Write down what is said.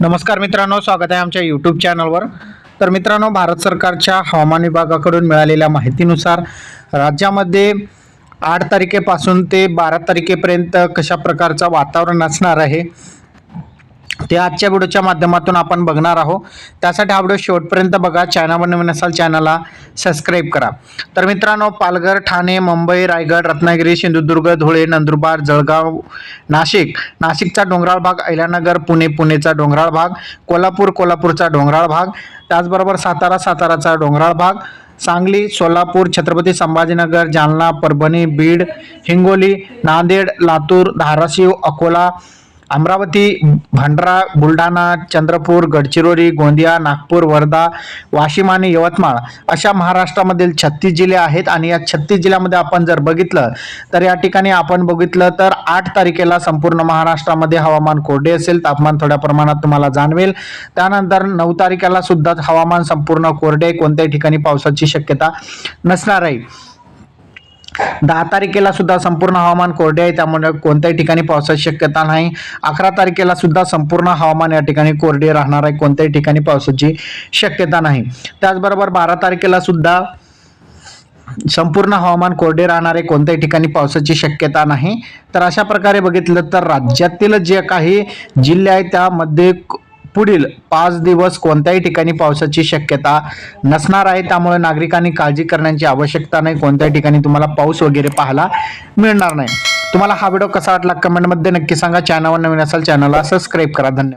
नमस्कार मित्रांनो, स्वागत आहे आमच्या यूट्यूब चॅनलवर। तर मित्रांनो, भारत सरकारच्या हवामान विभागाकडून मिळालेल्या माहितीनुसार राज्यामध्ये 8 तारखेपासून ते 12 तारखेपर्यंत कशा प्रकारचं वातावरण असणार आहे ते आजच्या व्हिडिओच्या माध्यमातून आपण बघणार आहोत। त्यासाठी हा व्हिडिओ शेवटपर्यंत बघा। चॅनलवर नवीन असाल चॅनलला सबस्क्राइब करा। तर मित्रांनो, पालघर, ठाणे, मुंबई, रायगड, रत्नागिरी, सिंधुदुर्ग, धुळे, नंदुरबार, जळगाव, नाशिकचा डोंगराळ भाग, अहिल्यानगर, पुणेचा डोंगराळ भाग, कोल्हापूरचा डोंगराळ भाग, त्याचबरोबर साताराचा डोंगराळ भाग, सांगली, सोलापूर, छत्रपती संभाजीनगर, जालना, परभणी, बीड, हिंगोली, नांदेड, लातूर, धाराशिव, अकोला, अमरावती, भंडारा, बुलढाणा, चंद्रपूर, गडचिरोली, गोंदिया, नागपूर, वर्धा, वाशिम आणि यवतमाळ अशा महाराष्ट्रामधील 36 जिल्हे आहेत। आणि या 36 जिल्ह्यामध्ये आपण जर बघितलं तर या ठिकाणी आपण बघितलं तर 8 तारखेला संपूर्ण महाराष्ट्रामध्ये हवामान कोरडे असेल, तापमान थोड्या प्रमाणात तुम्हाला जाणवेल। त्यानंतर 9 तारखेला सुद्धा हवामान संपूर्ण कोरडे, कोणत्याही ठिकाणी पावसाची शक्यता नसणार आहे। 10 तारखेला सुद्धा संपूर्ण हवामान कोरडे आहे, त्यामुळे कोणत्याही ठिकाणी पावसाची शक्यता नाही। 11 तारखेला सुद्धा संपूर्ण हवामान या ठिकाणी कोरडे राहणार आहे, कोणत्याही ठिकाणी पावसाची शक्यता नाही। त्याचबरोबर 12 तारखेला सुद्धा संपूर्ण हवामान कोरडे राहणार आहे, कोणत्याही ठिकाणी पावसाची शक्यता नाही। तर अशा प्रकारे बघितलं तर राज्यातील जे काही जिल्हे आहेत त्यामध्ये पुढील 5 दिवस कोणत्याही ठिकाणी पावसाची शक्यता नसणार आहे, त्यामुळे नागरिकांनी काळजी करण्याची आवश्यकता नाही। कोणत्याही ठिकाणी तुम्हाला पाऊस वगैरे पाहायला मिळणार नाही। तुम्हाला हा व्हिडिओ कसा वाटला कमेंटमध्ये नक्की सांगा। चॅनलवर नवीन असाल चॅनलला सबस्क्राइब करा। धन्यवाद।